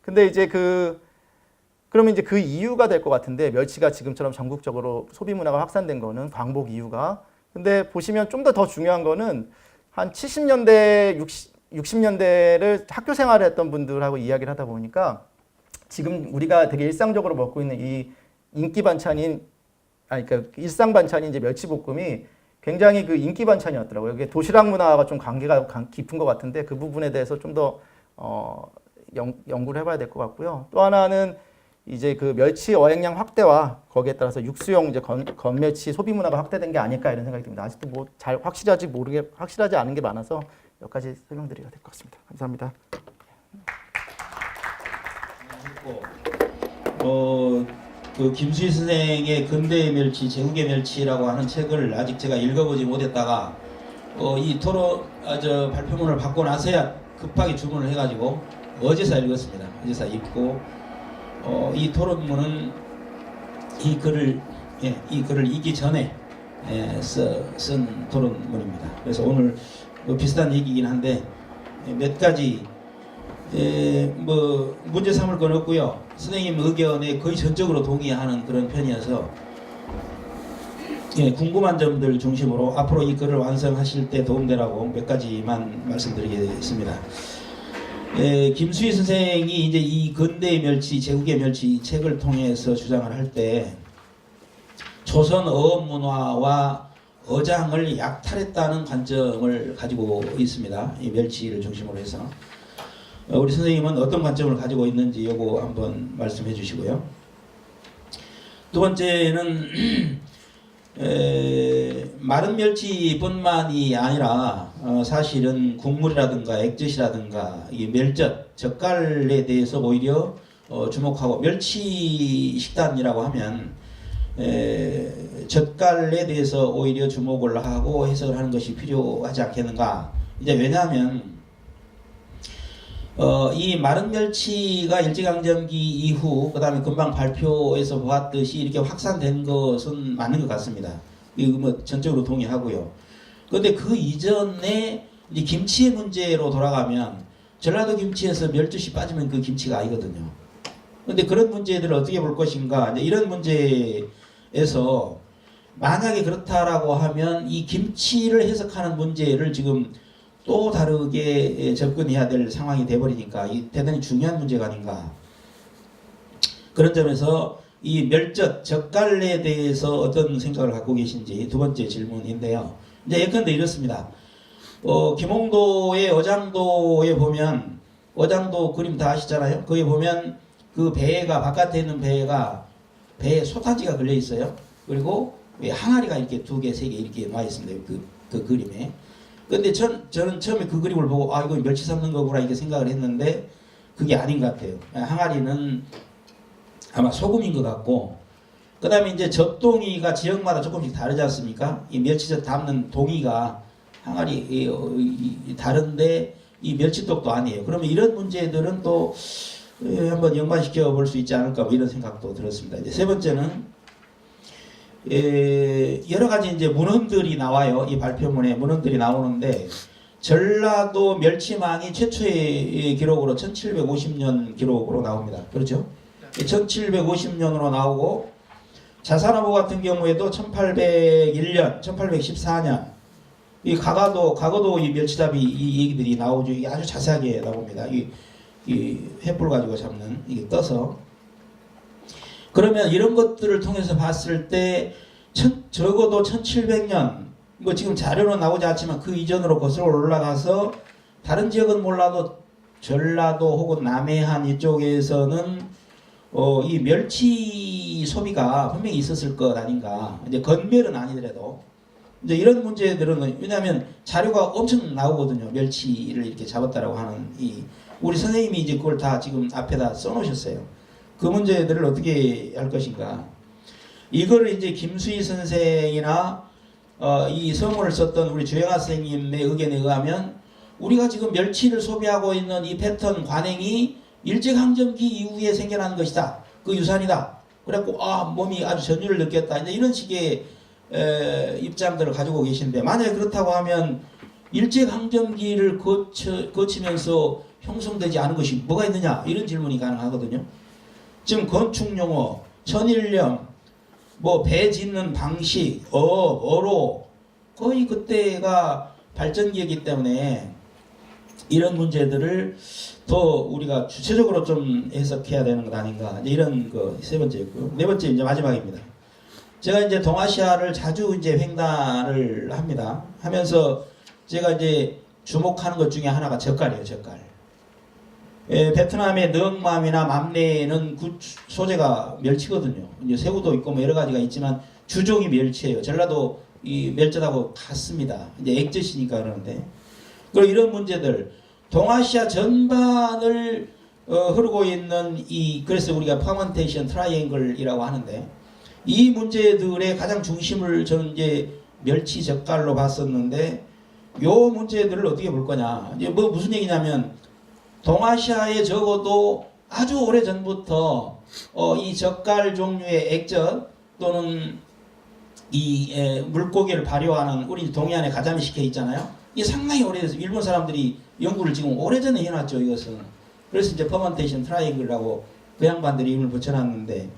Speaker 1: 근데 이제 그러면 이제 그 이유가 될 것 같은데 멸치가 지금처럼 전국적으로 소비 문화가 확산된 거는 광복 이후가 근데 보시면 좀 더 중요한 거는 한 70년대, 60년대를 학교 생활을 했던 분들하고 이야기를 하다 보니까 지금 우리가 되게 일상적으로 먹고 있는 이 인기 반찬인, 그러니까 일상 반찬인 이제 멸치볶음이 굉장히 그 인기 반찬이었더라고요. 이게 도시락 문화가 좀 관계가 깊은 것 같은데 그 부분에 대해서 좀 더 연구를 해봐야 될 것 같고요. 또 하나는 이제 그 멸치 어획량 확대와 거기에 따라서 육수용 이제 건멸치 소비 문화가 확대된 게 아닐까 이런 생각이 듭니다. 아직도 뭐 잘 확실하지 않은 게 많아서 몇 가지 설명드리게 될 것 같습니다. 감사합니다.
Speaker 2: 그 김수희 선생의 근대의 멸치, 제국의 멸치라고 하는 책을 아직 제가 읽어보지 못했다가 이 토론 발표문을 받고 나서야 급하게 주문을 해가지고 어제서 읽었습니다. 어제서 읽고 이 토론문은 이 글을 읽기 전에 쓴 토론문입니다. 그래서 오늘 비슷한 얘기이긴 한데 몇 가지 뭐 문제 삼을 건 없고요. 선생님 의견에 거의 전적으로 동의하는 그런 편이어서 궁금한 점들 중심으로 앞으로 이 글을 완성하실 때 도움되라고 몇 가지만 말씀드리겠습니다. 김수희 선생이 이제 이 근대의 멸치, 제국의 멸치 책을 통해서 주장을 할 때 조선 어업 문화와 어장을 약탈했다는 관점을 가지고 있습니다. 이 멸치를 중심으로 해서 우리 선생님은 어떤 관점을 가지고 있는지 요거 한번 말씀해 주시고요. 두 번째는 마른 멸치뿐만이 아니라 사실은 국물이라든가 액젓이라든가 이 멸젓, 젓갈에 대해서 오히려 주목하고 멸치 식단이라고 하면 젓갈에 대해서 오히려 주목을 하고 해석을 하는 것이 필요하지 않겠는가. 이제 왜냐하면 이 마른 멸치가 일제강점기 이후 그 다음에 금방 발표에서 보았듯이 이렇게 확산된 것은 맞는 것 같습니다. 이거 뭐 전적으로 동의하고요. 그런데 그 이전에 이제 김치의 문제로 돌아가면 전라도 김치에서 멸젓이 빠지면 그 김치가 아니거든요. 그런데 그런 문제들을 어떻게 볼 것인가. 이제 이런 문제에서 만약에 그렇다라고 하면 이 김치를 해석하는 문제를 지금 또 다르게 접근해야 될 상황이 돼버리니까 이 대단히 중요한 문제가 아닌가. 그런 점에서 이 멸젓, 젓갈에 대해서 어떤 생각을 갖고 계신지 두 번째 질문인데요. 이제 예컨대 이렇습니다. 김홍도의 어장도에 보면 어장도 그림 다 아시잖아요. 거기 보면 그 배가 바깥에 있는 배에 솥단지가 걸려 있어요. 그리고 항아리가 이렇게 두 개, 세 개 이렇게 놔 있습니다. 그 그림에. 근데 저는 처음에 그 그림을 보고 이거 멸치 삶는 거구나 이렇게 생각을 했는데 그게 아닌 것 같아요. 항아리는 아마 소금인 것 같고 그 다음에 이제 젖동이가 지역마다 조금씩 다르지 않습니까? 이 멸치젓 담는 동이가 항아리 다른데 이 멸치떡도 아니에요. 그러면 이런 문제들은 또 한번 연관시켜 볼 수 있지 않을까 뭐 이런 생각도 들었습니다. 이제 세 번째는 여러 가지 이제 문헌들이 나와요. 이 발표문에 문헌들이 나오는데 전라도 멸치망이 최초의 기록으로 1750년 기록으로 나옵니다. 그렇죠? 1750년으로 나오고 자산어보 같은 경우에도 1801년, 1814년 이 과거도 이 멸치잡이 이 얘기들이 나오죠. 이게 아주 자세하게 나옵니다. 이 횃불 가지고 잡는 이게 떠서. 그러면 이런 것들을 통해서 봤을 때 적어도 1700년 뭐 지금 자료는 나오지 않지만 그 이전으로 거슬러 올라가서 다른 지역은 몰라도 전라도 혹은 남해안 이쪽에서는 이 멸치 소비가 분명히 있었을 것 아닌가. 이제 건멸은 아니더라도 이제 이런 문제들은 왜냐하면 자료가 엄청 나오거든요. 멸치를 이렇게 잡았다라고 하는 우리 선생님이 이제 그걸 다 지금 앞에다 써놓으셨어요. 그 문제들을 어떻게 할 것인가. 이거를 이제 김수희 선생이나 이 서문을 썼던 우리 주영아 선생님의 의견에 의하면 우리가 지금 멸치를 소비하고 있는 이 패턴 관행이 일제강점기 이후에 생겨나는 것이다. 그 유산이다. 그래갖고 몸이 아주 전율을 느꼈다. 이제 이런 식의 입장들을 가지고 계신데 만약에 그렇다고 하면 일제강점기를 거치면서 형성되지 않은 것이 뭐가 있느냐 이런 질문이 가능하거든요. 지금 건축용어, 천일염, 뭐 배 짓는 방식, 어로, 거의 그때가 발전기이기 때문에 이런 문제들을 더 우리가 주체적으로 좀 해석해야 되는 것 아닌가, 이제 이런 그 세 번째였고요. 네 번째 이제 마지막입니다. 제가 이제 동아시아를 자주 이제 횡단을 합니다. 하면서 제가 이제 주목하는 것 중에 하나가 젓갈이에요, 젓갈. 베트남의 넋맘이나 맘내는 그 소재가 멸치거든요. 이제 새우도 있고 뭐 여러 가지가 있지만 주종이 멸치예요. 전라도 이 멸젓하고 같습니다. 이제 액젓이니까 그러는데. 그리고 이런 문제들, 동아시아 전반을 흐르고 있는 그래서 우리가 퍼먼테이션 트라이앵글이라고 하는데, 이 문제들의 가장 중심을 저는 이제 멸치 젓갈로 봤었는데, 요 문제들을 어떻게 볼 거냐. 이제 뭐 무슨 얘기냐면, 동아시아에 적어도 아주 오래 전부터 이 젓갈 종류의 액젓 또는 이 물고기를 발효하는, 우리 동해안에 가자미 식혜 있잖아요. 이게 상당히 오래돼서 일본 사람들이 연구를 지금 오래전에 해놨죠, 이것은. 그래서 이제 퍼먼테이션 트라이앵글이라고 그 양반들이 이름을 붙여놨는데,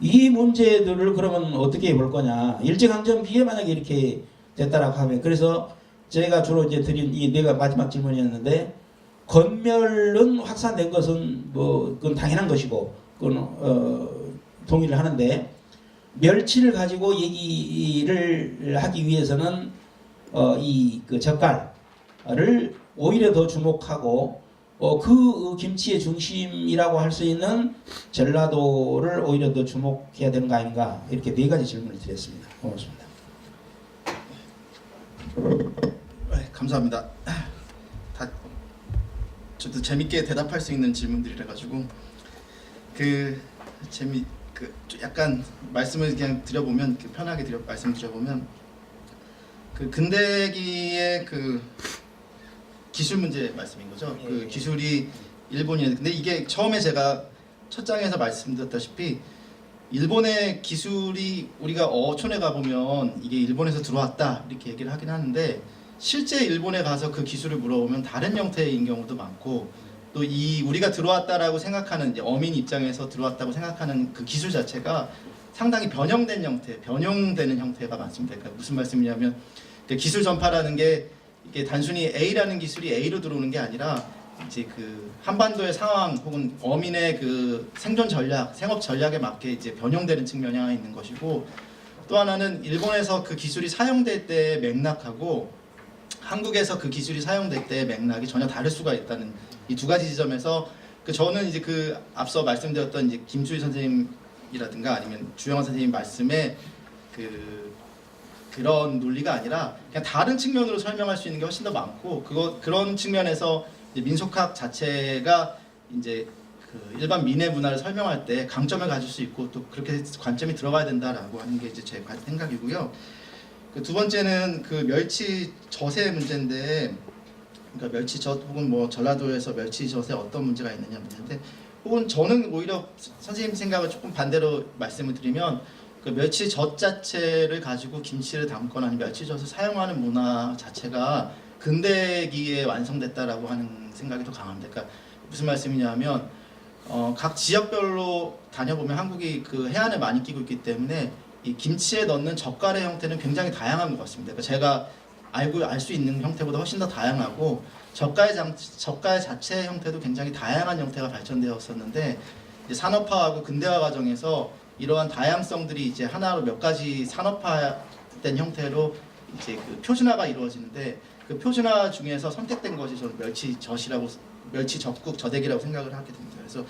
Speaker 2: 이 문제들을 그러면 어떻게 볼 거냐. 일제강점기에 만약에 이렇게 됐다라고 하면, 그래서 제가 주로 이제 드린 이 내가 마지막 질문이었는데, 건멸은 확산된 것은 뭐 그건 당연한 것이고, 그건 동의를 하는데, 멸치를 가지고 얘기를 하기 위해서는 그 젓갈을 오히려 더 주목하고, 그 김치의 중심이라고 할 수 있는 전라도를 오히려 더 주목해야 되는 거 아닌가, 이렇게 네 가지 질문을 드렸습니다. 고맙습니다.
Speaker 3: 네, 감사합니다. 다 저도 재밌게 대답할 수 있는 질문들이라 가지고 약간 말씀을 그냥 드려보면, 편하게 말씀드려보면, 그 근대기의 그 기술 문제 말씀인 거죠. 그 기술이 일본이, 근데 이게 처음에 제가 첫 장에서 말씀드렸다시피 일본의 기술이, 우리가 어촌에 가보면 이게 일본에서 들어왔다 이렇게 얘기를 하긴 하는데, 실제 일본에 가서 그 기술을 물어보면 다른 형태인 경우도 많고, 또 이 우리가 들어왔다라고 생각하는, 이제 어민 입장에서 들어왔다고 생각하는 그 기술 자체가 상당히 변형된 형태, 변형되는 형태가 많습니다. 그러니까 무슨 말씀이냐면, 기술 전파라는 게 이게 단순히 A라는 기술이 A로 들어오는 게 아니라, 이제 그 한반도의 상황 혹은 어민의 그 생존 전략, 생업 전략에 맞게 이제 변형되는 측면이 하나 있는 것이고, 또 하나는 일본에서 그 기술이 사용될 때의 맥락하고 한국에서 그 기술이 사용될 때의 맥락이 전혀 다를 수가 있다는 이 두 가지 지점에서, 저는 이제 그 앞서 말씀드렸던 이제 김수희 선생님이라든가 아니면 주영환 선생님 말씀에 그런 논리가 아니라 그냥 다른 측면으로 설명할 수 있는 게 훨씬 더 많고, 그런 측면에서 이제 민속학 자체가 이제 그 일반 민의 문화를 설명할 때 강점을 가질 수 있고, 또 그렇게 관점이 들어가야 된다라고 하는 게 이제 제 생각이고요. 그 두 번째는 그 멸치 젖의 문제인데, 그러니까 멸치젓 혹은 뭐 전라도에서 멸치젓에 어떤 문제가 있느냐 문제인데, 혹은 저는 오히려 선생님 생각을 조금 반대로 말씀을 드리면, 그 멸치젓 자체를 가지고 김치를 담거나 아니면 멸치젓을 사용하는 문화 자체가 근대기에 완성됐다라고 하는 생각이 더 강합니다. 그러니까 무슨 말씀이냐면, 각 지역별로 다녀보면 한국이 그 해안을 많이 끼고 있기 때문에 이 김치에 넣는 젓갈의 형태는 굉장히 다양한 것 같습니다. 그러니까 제가 알 수 있는 형태보다 훨씬 더 다양하고, 젓갈 자체의 형태도 굉장히 다양한 형태가 발전되었었는데, 이제 산업화하고 근대화 과정에서 이러한 다양성들이 이제 하나로 몇 가지 산업화된 형태로 이제 그 표준화가 이루어지는데, 그 표준화 중에서 선택된 것이 저는 멸치젓국 저대기라고 생각을 하게 됩니다. 그래서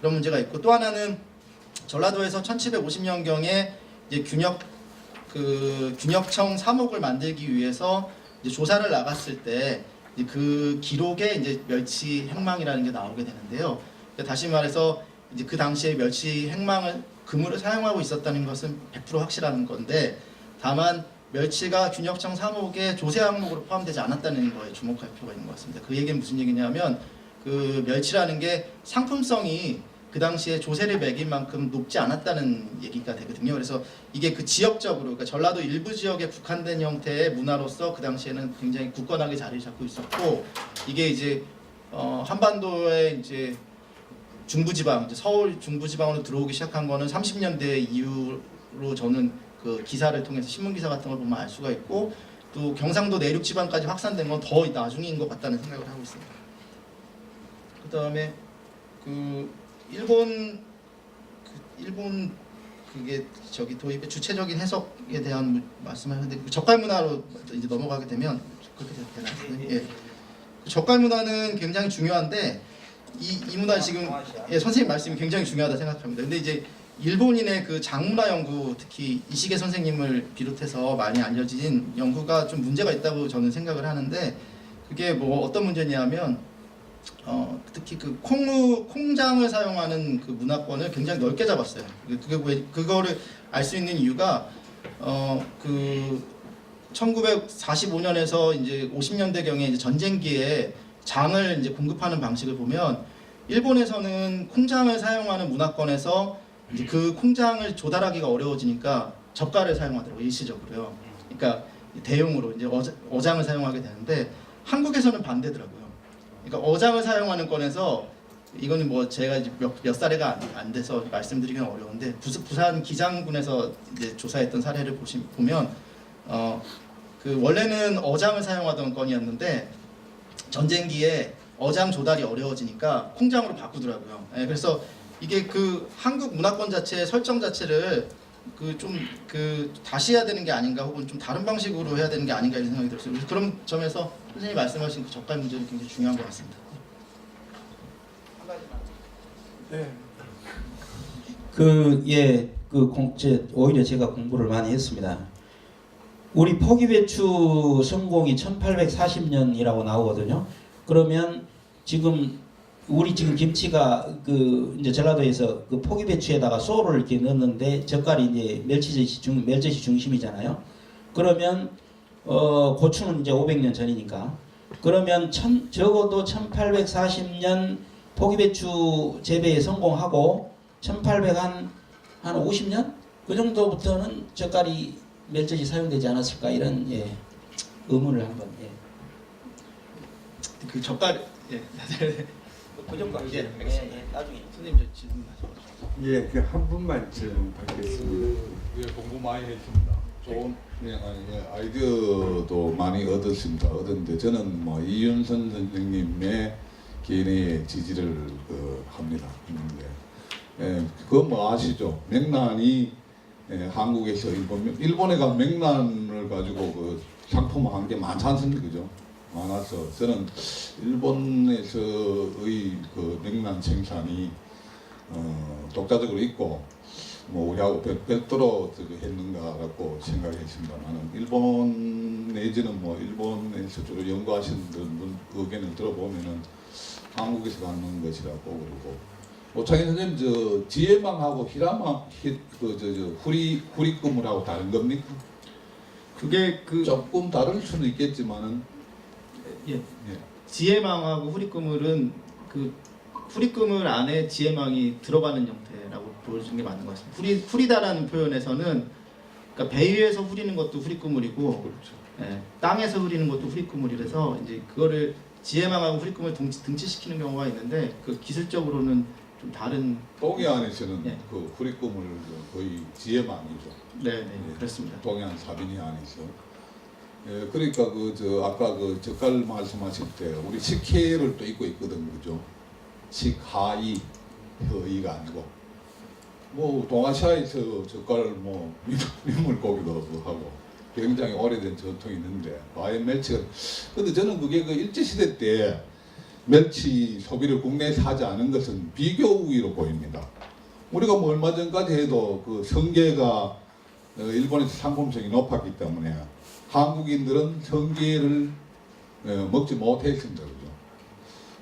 Speaker 3: 그런 문제가 있고, 또 하나는 전라도에서 1750년경에 이제 균역청 사목을 만들기 위해서 이제 조사를 나갔을 때 그 기록에 이제 멸치 행망이라는 게 나오게 되는데요. 그러니까 다시 말해서 이제 그 당시에 멸치 행망을 그물을 사용하고 있었다는 것은 100% 확실한 건데, 다만 멸치가 균역청 사목의 조세 항목으로 포함되지 않았다는 거에 주목할 필요가 있는 것 같습니다. 그 얘기는 무슨 얘기냐면, 그 멸치라는 게 상품성이 그 당시에 조세를 매길 만큼 높지 않았다는 얘기가 되거든요. 그래서 이게 그 지역적으로, 그러니까 전라도 일부 지역에 국한된 형태의 문화로서 그 당시에는 굉장히 굳건하게 자리를 잡고 있었고, 이게 이제 한반도의 이제 중부지방, 이제 서울 중부지방으로 들어오기 시작한 거는 30년대 이후로 저는 그 기사를 통해서 신문 기사 같은 걸 보면 알 수가 있고, 또 경상도 내륙 지방까지 확산된 건 더 나중인 것 같다는 생각을 하고 있습니다. 그다음에 그 일본 그게 저기 도입의 주체적인 해석에 대한 말씀하셨는데 그 젓갈 문화로 이제 넘어가게 되면 그렇게 되나요? 예. 그 젓갈 문화는 굉장히 중요한데 이 문화 지금 예, 선생님 말씀이 굉장히 중요하다 생각합니다. 근데 이제 일본인의 그 장문화 연구, 특히 이시게 선생님을 비롯해서 많이 알려진 연구가 좀 문제가 있다고 저는 생각을 하는데 그게 뭐 어떤 문제냐면 특히 그 콩장을 사용하는 그 문화권을 굉장히 넓게 잡았어요. 그거를 알 수 있는 이유가 그 1945년에서 이제 50년대경에 이제 전쟁기에 장을 이제 공급하는 방식을 보면 일본에서는 콩장을 사용하는 문화권에서 이제 그 콩장을 조달하기가 어려워지니까 젓갈을 사용하더라고요, 일시적으로요. 그러니까 대용으로 이제 어장을 사용하게 되는데 한국에서는 반대더라고요. 그러니까 어장을 사용하는 건에서 이거는 뭐 제가 이제 몇 사례가 안 돼서 말씀드리기는 어려운데 부산 기장군에서 이제 조사했던 사례를 보면 그 원래는 어장을 사용하던 건이었는데 전쟁기에 어장 조달이 어려워지니까 콩장으로 바꾸더라고요. 예, 그래서 이게 그 한국 문화권 자체의 설정 자체를 그 다시 해야 되는 게 아닌가 혹은 좀 다른 방식으로 해야 되는 게 아닌가 이런 생각이 들었어요. 그래서 그런 점에서 선생님이 말씀하신 그 젓갈 문제는 굉장히 중요한 것 같습니다.
Speaker 4: 네.
Speaker 2: 오히려 제가 공부를 많이 했습니다. 우리 포기배추 성공이 1840년이라고 나오거든요. 그러면 지금 김치가 그 이제 전라도에서 그 포기배추에다가 쏘를 이렇게 넣는데 젓갈이 이제 멸젓이 중심이잖아요. 그러면 고추는 이제 500년 전이니까 그러면 적어도 1840년 포기배추 재배에 성공하고 1800한 50년 그 정도부터는 젓갈이 멸젓이 사용되지 않았을까 이런 의문을 한번
Speaker 3: 그 젓갈
Speaker 2: 그 정도
Speaker 3: 예,
Speaker 2: 나중에
Speaker 3: 선생님 저 질문하셔가지고.
Speaker 4: 예, 그 한 분만 질문 받겠습니다.
Speaker 5: 예, 공부 많이 했습니다. 좋은 아이디어도 많이 얻었는데 저는 뭐 이윤선 선생님의 개인의 지지를 합니다. 그거 뭐 아시죠? 명란이 한국에서 일본에 가 명란을 가지고 그 상품화한 게 많지 않습니까? 그죠? 많아서 저는 일본에서의 그 명란 생산이 독자적으로 있고 뭐 우리하고 별도로 했는가라고 생각했습니다만 일본 내지는 뭐 일본에서 주로 연구하시는 분 의견을 들어보면은 한국에서 가는 것이라고 그러고 오창희 선생님 저 지혜망하고 후리금을하고 다른 겁니까?
Speaker 3: 그게
Speaker 5: 조금 다를 수는 있겠지만은
Speaker 3: 예. 지혜망하고 후리금을은 그 후리금을 안에 지혜망이 들어가는 형태라고 보여주는 게 맞는 것 같습니다. 후리다라는 표현에서는 그러니까 배 위에서 후리는 것도 후리금을이고
Speaker 5: 그렇죠.
Speaker 3: 예, 땅에서 후리는 것도 후리금을이라서 이제 그거를 지혜망하고 후리금을 등치시키는 경우가 있는데 그 기술적으로는 좀 다른
Speaker 5: 동해안에서는
Speaker 3: 예.
Speaker 5: 그 후리금을 거의 지혜망이죠.
Speaker 3: 네, 그렇습니다.
Speaker 5: 동해안 사비니 안에서. 예, 그러니까 아까 그 젓갈 말씀하실 때 우리 식혜를 또 입고 있거든, 그죠? 식하이, 허이가 아니고 뭐 동아시아에서 젓갈 뭐 민물고기도 하고 굉장히 오래된 전통이 있는데 과연 멸치가 근데 저는 그게 그 일제시대 때 멸치 소비를 국내에서 하지 않은 것은 비교 우위로 보입니다. 우리가 뭐 얼마 전까지 해도 그 성게가 일본에서 상품성이 높았기 때문에 한국인들은 성게를 먹지 못했습니다. 그죠?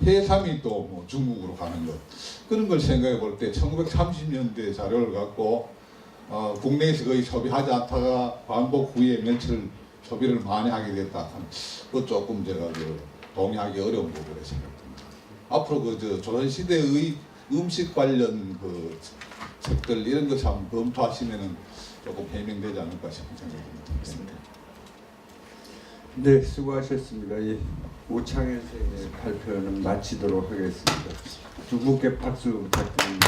Speaker 5: 해삼이 또 뭐 중국으로 가는 것 그런 걸 생각해 볼 때 1930년대 자료를 갖고 국내에서 거의 소비하지 않다가 반복 후에 멸치를 소비를 많이 하게 됐다. 그 조금 제가 동의하기 어려운 부분에 생각됩니다. 앞으로 그 조선시대의 음식 관련 그 책들 이런 것을 한번 검토하시면은 조금 해명되지 않을까 싶은 생각이 듭니다.
Speaker 4: 네, 수고하셨습니다. 이 오창현 선생님의 발표는 마치도록 하겠습니다. 두 분께 박수 부탁드립니다.